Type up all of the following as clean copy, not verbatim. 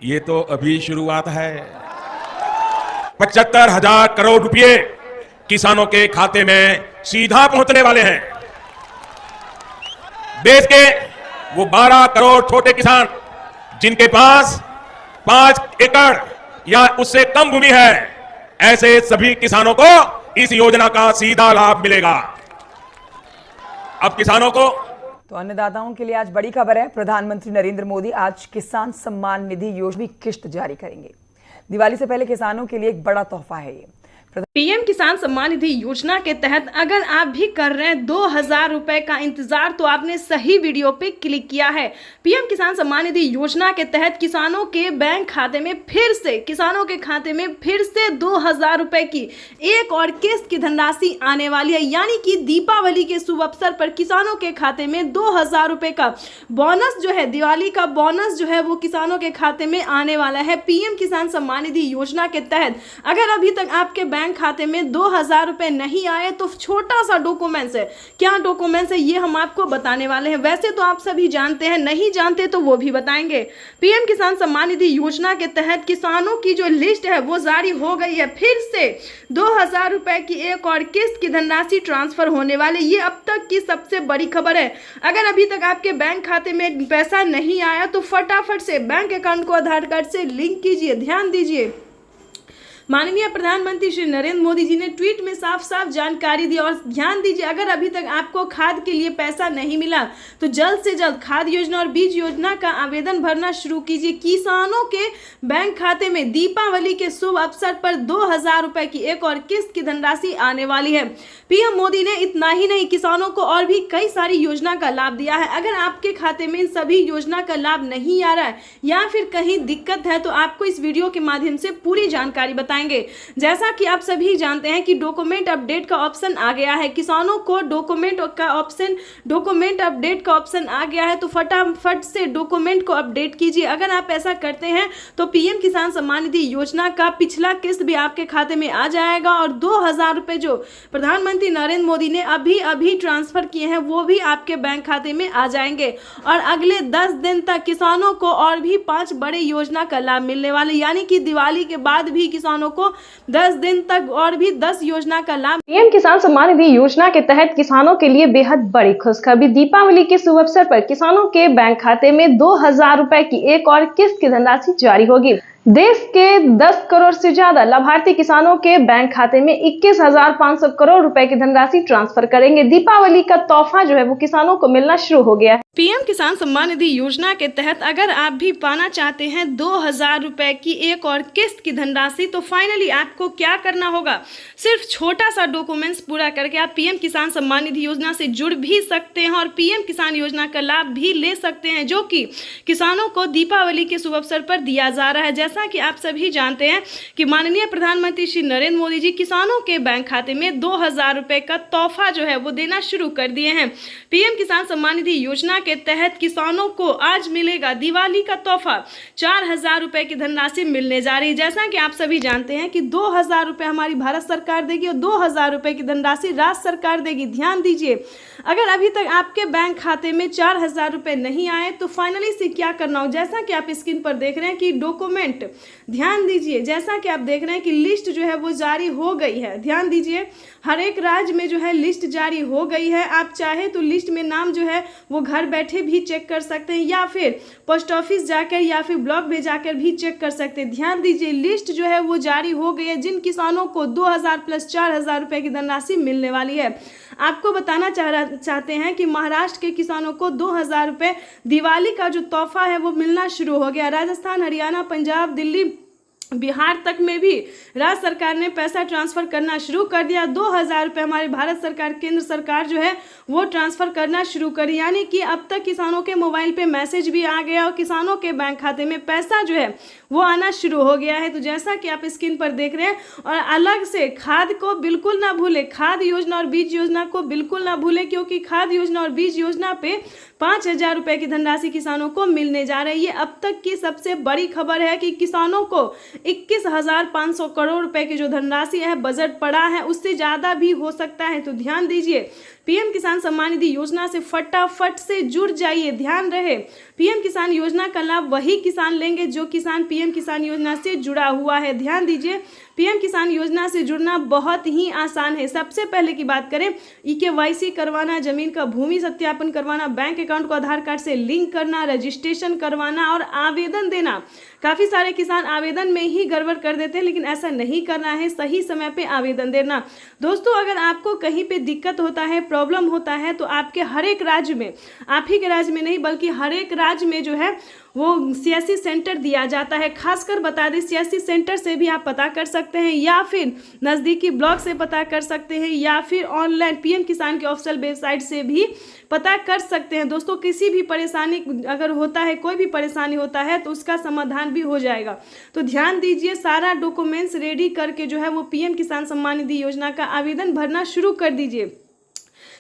ये तो अभी शुरुआत है। 75,000 करोड़ रुपए किसानों के खाते में सीधा पहुंचने वाले हैं। देश के वो 12 करोड़ छोटे किसान जिनके पास 5 एकड़ या उससे कम भूमि है, ऐसे सभी किसानों को इस योजना का सीधा लाभ मिलेगा। अब किसानों को तो अन्नदाताओं के लिए आज बड़ी खबर है। प्रधानमंत्री नरेंद्र मोदी आज किसान सम्मान निधि योजना की किश्त जारी करेंगे। दिवाली से पहले किसानों के लिए एक बड़ा तोहफा है ये। पीएम किसान सम्मान निधि योजना के तहत अगर आप भी कर रहे हैं 2,000 रुपए का इंतजार, तो आपने सही वीडियो पे क्लिक किया है। पीएम किसान सम्मान निधि योजना के तहत किसानों के बैंक खाते में फिर से 2,000 रुपए की एक और किस्त की धनराशि आने वाली है। यानी कि दीपावली के शुभ अवसर पर किसानों के खाते में 2,000 रुपए का बोनस जो है, दिवाली का बोनस जो है वो किसानों के खाते में आने वाला है। पीएम किसान सम्मान निधि योजना के तहत अगर अभी तक आपके बैंक खाते में 2,000 रुपए नहीं आए तो छोटा सा डॉक्यूमेंट्स है। क्या डॉक्यूमेंट्स है ये हम आपको बताने वाले हैं। वैसे तो आप सभी जानते हैं, नहीं जानते तो वो भी बताएंगे। पीएम किसान सम्मान निधि योजना के तहत किसानों की जो लिस्ट है वो जारी हो गई है। फिर से 2,000 रुपए की एक और किस्त की धनराशि ट्रांसफर होने वाली, ये अब तक की सबसे बड़ी खबर है। अगर अभी तक आपके बैंक खाते में पैसा नहीं आया तो फटाफट से बैंक अकाउंट को आधार कार्ड से लिंक कीजिए। ध्यान दीजिए, माननीय प्रधानमंत्री श्री नरेंद्र मोदी जी ने ट्वीट में साफ साफ जानकारी दी। और ध्यान दीजिए, अगर अभी तक आपको खाद के लिए पैसा नहीं मिला तो जल्द से जल्द खाद योजना और बीज योजना का आवेदन भरना शुरू कीजिए। किसानों के बैंक खाते में दीपावली के शुभ अवसर पर 2,000 रुपए की एक और किस्त की धनराशि आने वाली है। पीएम मोदी ने इतना ही नहीं, किसानों को और भी कई सारी योजना का लाभ दिया है। अगर आपके खाते में इन सभी योजना का लाभ नहीं आ रहा है या फिर कहीं दिक्कत है तो आपको इस वीडियो के माध्यम से पूरी जानकारी बताएंगे। जैसा कि आप सभी जानते हैं कि डॉक्यूमेंट अपडेट का ऑप्शन आ गया है। किसानों को डॉक्यूमेंट अपडेट का ऑप्शन आ गया है, तो फटाफट से डॉक्यूमेंट को अपडेट कीजिए। अगर आप ऐसा करते हैं तो पीएम किसान सम्मान निधि योजना का पिछला किस्त भी आपके खाते में आ जाएगा और 2,000 रुपए जो प्रधानमंत्री नरेंद्र मोदी ने अभी ट्रांसफर किए हैं वो भी आपके बैंक खाते में आ जाएंगे। और अगले 10 दिन तक किसानों को और भी 5 बड़े योजना का लाभ मिलने वाले, यानी कि दिवाली के बाद भी किसानों को 10 दिन तक और भी 10 योजना का लाभ। पीएम किसान सम्मान निधि योजना के तहत किसानों के लिए बेहद बड़ी खुशखबरी। दीपावली के शुभ अवसर पर किसानों के बैंक खाते में 2,000 रुपए की एक और किस्त की धनराशि जारी होगी। देश के 10 करोड़ से ज्यादा लाभार्थी किसानों के बैंक खाते में 21,500 करोड़ रुपए की धनराशि ट्रांसफर करेंगे। दीपावली का तोहफा जो है वो किसानों को मिलना शुरू हो गया है। पीएम किसान सम्मान निधि योजना के तहत अगर आप भी पाना चाहते हैं 2,000 रुपए की एक और किस्त की धनराशि, तो फाइनली आपको क्या करना होगा, सिर्फ छोटा सा डॉक्यूमेंट्स पूरा करके आप पीएम किसान सम्मान निधि योजना से जुड़ भी सकते हैं और पीएम किसान योजना का लाभ भी ले सकते हैं, जो कि किसानों को दीपावली के शुभ अवसर पर दिया जा रहा है। जैसा कि आप सभी जानते हैं कि माननीय प्रधानमंत्री श्री नरेंद्र मोदी जी किसानों के बैंक खाते में 2,000 रुपए का तोहफा जो है वो देना शुरू कर दिए हैं। पीएम किसान सम्मान निधि योजना के तहत किसानों को आज मिलेगा दिवाली का तोहफा, 4,000 रुपए की धनराशि मिलने जा रही है। जैसा कि आप सभी जानते हैं कि 2,000 रुपए हमारी भारत सरकार देगी और 2,000 रुपए की धनराशि राज्य सरकार देगी। ध्यान दीजिए, अगर अभी तक आपके बैंक खाते में 4,000 रुपए नहीं आए तो फाइनली से क्या करना हो, जैसा कि आप स्क्रीन पर देख रहे हैं कि डॉक्यूमेंट, ध्यान दीजिए, जैसा कि आप देख रहे हैं कि लिस्ट जो है वो जारी हो गई है। ध्यान दीजिए, हर एक राज्य में जो है लिस्ट जारी हो गई है। आप चाहे तो लिस्ट में नाम जो है वो घर बैठे भी चेक कर सकते हैं या फिर पोस्ट ऑफिस जाकर या फिर ब्लॉक में जाकर भी चेक कर सकते हैं। ध्यान दीजिए, लिस्ट जो है वो जारी हो गई है जिन किसानों को 2,000 प्लस 4,000 रुपए की धनराशि मिलने वाली है। आपको बताना चाहते हैं कि महाराष्ट्र के किसानों को 2,000 रुपए दिवाली का जो तोहफा है वो मिलना शुरू हो गया। राजस्थान, हरियाणा, पंजाब, दिल्ली, बिहार तक में भी राज्य सरकार ने पैसा ट्रांसफर करना शुरू कर दिया। 2,000 रुपये हमारी भारत सरकार, केंद्र सरकार जो है वो ट्रांसफर करना शुरू करी। यानी कि अब तक किसानों के मोबाइल पे मैसेज भी आ गया और किसानों के बैंक खाते में पैसा जो है वो आना शुरू हो गया है। तो जैसा कि आप स्क्रीन पर देख रहे हैं, और अलग से खाद को बिल्कुल ना भूले, खाद योजना और बीज योजना को बिल्कुल ना भूले, क्योंकि खाद योजना और बीज योजना पे 5,000 रुपए की धनराशि किसानों को मिलने जा रही है। अब तक की सबसे बड़ी खबर है कि किसानों को 21,500 करोड़ रुपए की जो धनराशि है बजट पड़ा है, उससे ज़्यादा भी हो सकता है। तो ध्यान दीजिए, पीएम किसान सम्मान निधि योजना से फटाफट से जुड़ जाइए। ध्यान रहे, पीएम किसान योजना का लाभ वही किसान लेंगे जो किसान पीएम किसान योजना से जुड़ा हुआ है। ध्यान दीजिए, पीएम किसान योजना से जुड़ना बहुत ही आसान है। सबसे पहले की बात करें, KYC करवाना, जमीन का भूमि सत्यापन करवाना, बैंक अकाउंट को आधार कार्ड से लिंक करना, रजिस्ट्रेशन करवाना और आवेदन देना। काफ़ी सारे किसान आवेदन में ही गड़बड़ कर देते हैं, लेकिन ऐसा नहीं करना है, सही समय पे आवेदन देना। दोस्तों, अगर आपको कहीं पे दिक्कत होता है, प्रॉब्लम होता है, तो आपके हर एक राज्य में, आप ही के राज्य में नहीं बल्कि हर एक राज्य में जो है वो CSC सेंटर दिया जाता है। खासकर बता दें, CSC सेंटर से भी आप पता कर सकते हैं या फिर नज़दीकी ब्लॉक से पता कर सकते हैं या फिर ऑनलाइन पीएम किसान के ऑफिशियल वेबसाइट से भी पता कर सकते हैं। दोस्तों, किसी भी परेशानी अगर होता है, कोई भी परेशानी होता है तो उसका समाधान भी हो जाएगा। तो ध्यान दीजिए, सारा डॉक्यूमेंट्स रेडी करके जो है वो पीएम किसान सम्मान निधि योजना का आवेदन भरना शुरू कर दीजिए।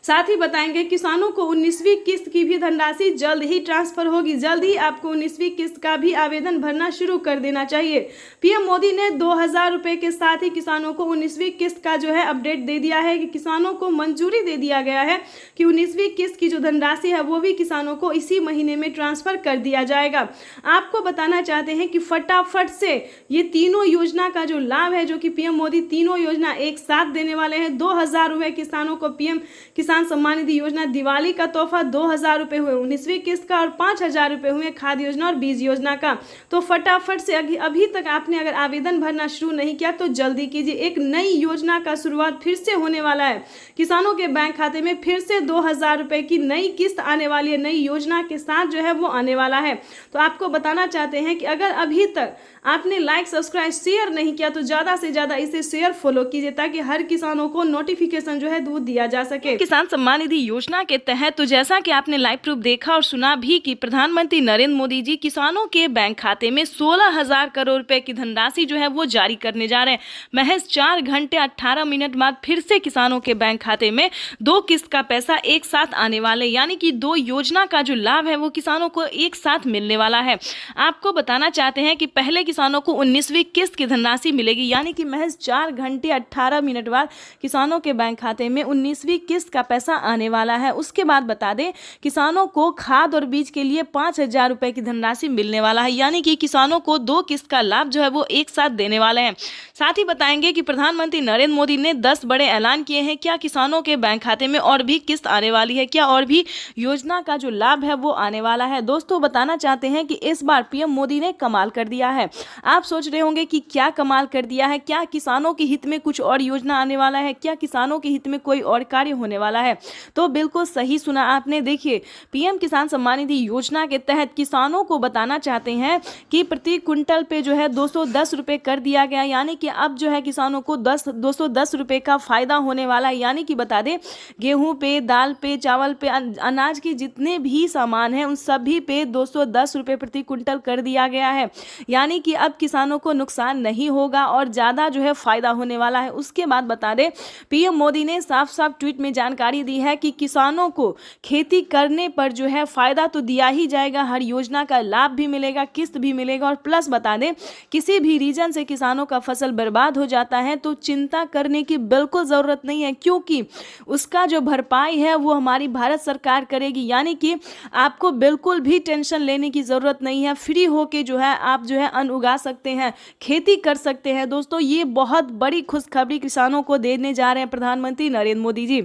साथ ही बताएंगे किसानों को 19वीं किस्त की भी धनराशि जल्द ही ट्रांसफर होगी। जल्द ही आपको 19वीं किस्त का भी आवेदन भरना शुरू कर देना चाहिए। पीएम मोदी ने 2000 रुपए के साथ ही किसानों को 19वीं किस्त का जो है अपडेट दे दिया है कि किसानों को मंजूरी दे दिया गया है कि 19वीं किस्त की जो धनराशि है वो भी किसानों को इसी महीने में ट्रांसफर कर दिया जाएगा। आपको बताना चाहते हैं कि फटाफट से ये तीनों योजना का जो लाभ है, जो कि पीएम मोदी तीनों योजना एक साथ देने वाले हैं। 2000 रुपए किसानों को पीएम किसान सम्मान निधि योजना दिवाली का तोहफा 2000 रुपए हुए 19वीं किस्त का और 5000 रुपए हुए खाद्य योजना और बीज योजना का। तो फटाफट से अभी तक आपने अगर आवेदन भरना शुरू नहीं किया तो जल्दी कीजिए। एक नई योजना का शुरुआत फिर से होने वाला है। किसानों के बैंक खाते में फिर से 2000 रुपए की नई किस्त आने वाली है, नई योजना के साथ जो है वो आने वाला है। तो आपको बताना चाहते हैं कि अगर अभी तक आपने लाइक, सब्सक्राइब, शेयर नहीं किया तो ज़्यादा से ज़्यादा इसे शेयर, फॉलो कीजिए ताकि हर किसानों को नोटिफिकेशन जो है दूध दिया जा सके। किसान सम्मान निधि योजना के तहत तो जैसा कि आपने लाइव प्रूफ देखा और सुना भी कि प्रधानमंत्री नरेंद्र मोदी जी किसानों के बैंक खाते में 16,000 करोड़ रुपए की धनराशि जो है वो जारी करने जा रहे हैं। महज 4 घंटे 18 मिनट बाद फिर से किसानों के बैंक खाते में 2 किस्त का पैसा एक साथ आने वाले, यानी कि 2 योजना का जो लाभ है वो किसानों को एक साथ मिलने वाला है। आपको बताना चाहते हैं कि पहले किसानों को 19वीं किस्त की धनराशि मिलेगी, यानी कि महज 4 घंटे 18 मिनट बाद किसानों के बैंक खाते में 19वीं किस्त का पैसा आने वाला है। उसके बाद बता दें, किसानों को खाद और बीज के लिए 5000 रुपए की धनराशि मिलने वाला है, यानी कि किसानों को 2 किस्त का लाभ जो है वो एक साथ देने वाले हैं। साथ ही बताएंगे कि प्रधानमंत्री नरेंद्र मोदी ने 10 बड़े ऐलान किए हैं। क्या किसानों के बैंक खाते में और भी किस्त आने वाली है? क्या और भी योजना का जो लाभ है वो आने वाला है? दोस्तों, बताना चाहते हैं कि इस बार पीएम मोदी ने कमाल कर दिया है। आप सोच रहे होंगे कि क्या कमाल कर दिया है, क्या किसानों के हित में कुछ और योजना आने वाला है, क्या किसानों के हित में कोई और कार्य होने वाला है? तो बिल्कुल सही सुना आपने। देखिए, पीएम किसान सम्मान निधि योजना के तहत किसानों को बताना चाहते हैं कि प्रति क्विंटल पे जो है 210 रुपए कर दिया गया, यानी कि अब जो है किसानों को 210 रुपए का फायदा होने वाला है। यानी कि बता दें, गेहूं पे, दाल पे, चावल पे, अनाज के जितने भी सामान हैं उन सभी पे 210 रुपए प्रति क्विंटल कर दिया गया है, यानी कि अब किसानों को नुकसान नहीं होगा और ज़्यादा जो है फायदा होने वाला है। उसके बाद बता दें, पीएम मोदी ने साफ साफ ट्वीट में जानकारी दी है कि किसानों को खेती करने पर जो है फायदा तो दिया ही जाएगा, हर योजना का लाभ भी मिलेगा, किस्त भी मिलेगा और प्लस बता दें, किसी भी रीजन से किसानों का फसल बर्बाद हो जाता है तो चिंता करने की बिल्कुल ज़रूरत नहीं है, क्योंकि उसका जो भरपाई है वो हमारी भारत सरकार करेगी। यानी कि आपको बिल्कुल भी टेंशन लेने की ज़रूरत नहीं है। फ्री होके जो है आप जो है अन्न उगा सकते हैं, खेती कर सकते हैं। दोस्तों, ये बहुत बड़ी खुशखबरी किसानों को देने जा रहे हैं प्रधानमंत्री नरेंद्र मोदी जी।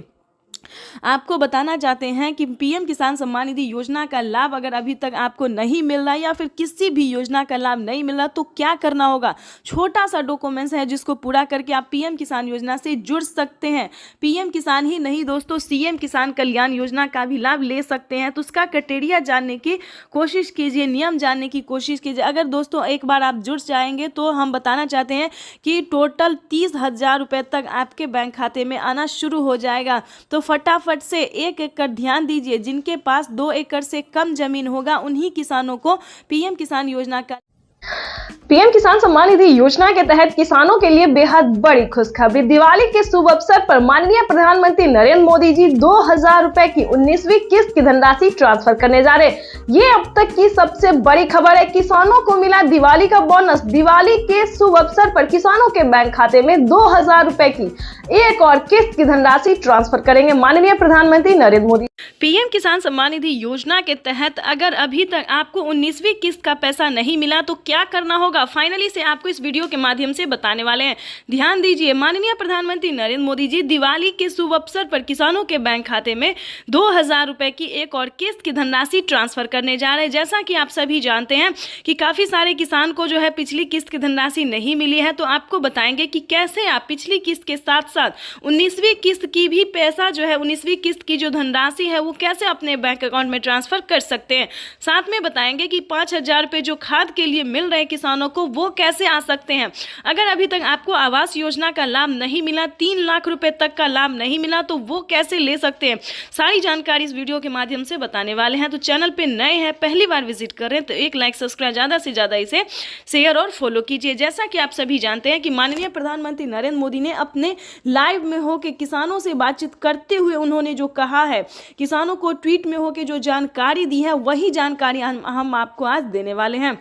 आपको बताना चाहते हैं कि पीएम किसान सम्मान निधि योजना का लाभ अगर अभी तक आपको नहीं मिल रहा या फिर किसी भी योजना का लाभ नहीं मिल रहा तो क्या करना होगा। छोटा सा डॉक्यूमेंट्स है जिसको पूरा करके आप पीएम किसान योजना से जुड़ सकते हैं। पीएम किसान ही नहीं दोस्तों, सीएम किसान कल्याण योजना का भी लाभ ले सकते हैं। तो उसका क्राइटेरिया जानने की कोशिश कीजिए, नियम जानने की कोशिश कीजिए। अगर दोस्तों एक बार आप जुड़ जाएंगे तो हम बताना चाहते हैं कि टोटल 30,000 रुपये तक आपके बैंक खाते में आना शुरू हो जाएगा। तो फटाफट से 1 एकड़ ध्यान दीजिए, जिनके पास 2 एकड़ से कम जमीन होगा उन्हीं किसानों को पीएम किसान योजना का पीएम किसान सम्मान निधि योजना के तहत किसानों के लिए बेहद बड़ी खुशखबरी। दिवाली के शुभ अवसर पर माननीय प्रधानमंत्री नरेंद्र मोदी जी 2000 रुपए की 19वीं किस्त की धनराशि ट्रांसफर करने जा रहे हैं। ये अब तक की सबसे बड़ी खबर है। किसानों को मिला दिवाली का बोनस। दिवाली के शुभ अवसर पर किसानों के बैंक खाते में 2000 रुपए की एक और किस्त की धनराशि ट्रांसफर करेंगे माननीय प्रधानमंत्री नरेंद्र मोदी। पीएम किसान सम्मान निधि योजना के तहत अगर अभी तक आपको 19वीं किस्त का पैसा नहीं मिला तो क्या करना होगा, फाइनली से आपको इस वीडियो के माध्यम से बताने वाले हैं। ध्यान दीजिए, माननीय प्रधानमंत्री नरेंद्र मोदी जी दिवाली के शुभ अवसर पर किसानों के बैंक खाते में 2000 रुपए की एक और किस्त की धनराशि ट्रांसफर करने जा रहे हैं। जैसा कि आप सभी जानते हैं कि काफी सारे किसान को जो है पिछली किस्त की धनराशि नहीं मिली है, तो आपको बताएंगे कि कैसे आप पिछली किस्त के साथ साथ 19वीं किस्त की भी पैसा जो है 19वीं किस्त की जो धनराशि है वो कैसे अपने बैंक अकाउंट में ट्रांसफर कर सकते हैं। साथ में बताएंगे कि 5000 रुपए जो खाद के लिए मिल रहे किसानों को वो कैसे आ सकते हैं। अगर अभी तक आपको आवास योजना का लाभ नहीं मिला, 3 लाख रुपए तक का लाभ नहीं मिला, तो वो कैसे ले सकते हैं, सारी जानकारी इस वीडियो के माध्यम से बताने वाले हैं। तो चैनल पे नए हैं, पहली बार विजिट कर रहे हैं तो एक लाइक सब्सक्राइब, ज़्यादा से ज़्यादा इसे शेयर और फॉलो कीजिए। जैसा कि आप सभी जानते हैं कि माननीय प्रधानमंत्री नरेंद्र मोदी ने अपने लाइव में होकर किसानों से बातचीत करते हुए उन्होंने जो कहा है, किसानों को ट्वीट में होकर जो जानकारी दी है वही जानकारी हम आपको आज देने वाले हैं।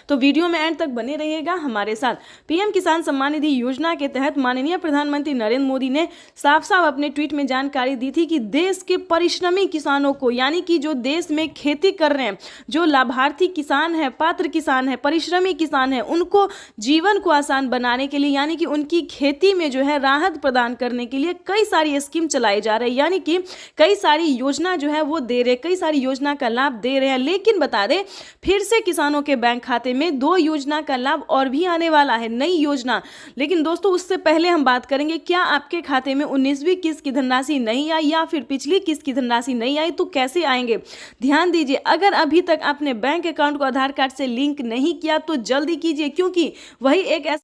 तो वीडियो में एंड तक बने रहिएगा हमारे साथ। पीएम किसान सम्मान निधि योजना के तहत माननीय प्रधानमंत्री नरेंद्र मोदी ने साफ साफ अपने ट्वीट में जानकारी दी थी कि देश के परिश्रमी किसानों को, यानी कि जो देश में खेती कर रहे हैं, जो लाभार्थी किसान है, पात्र किसान है, परिश्रमी किसान है, उनको जीवन को आसान बनाने के लिए, यानी कि उनकी खेती में जो है राहत प्रदान करने के लिए कई सारी स्कीम चलाई जा रही है, यानी कि कई सारी योजना जो है वो दे रहे, कई सारी योजना का लाभ दे रहे हैं। लेकिन बता दें, फिर से किसानों के बैंक खाते में 2 योजना का लाभ और भी आने वाला है, नई योजना। लेकिन दोस्तों, उससे पहले हम बात करेंगे क्या आपके खाते में 19वीं किस्त की धनराशि नहीं आई या फिर पिछली किस्त की धनराशि नहीं आई तो कैसे आएंगे। ध्यान दीजिए, अगर अभी तक आपने बैंक अकाउंट को आधार कार्ड से लिंक नहीं किया तो जल्दी कीजिए, क्योंकि वही एक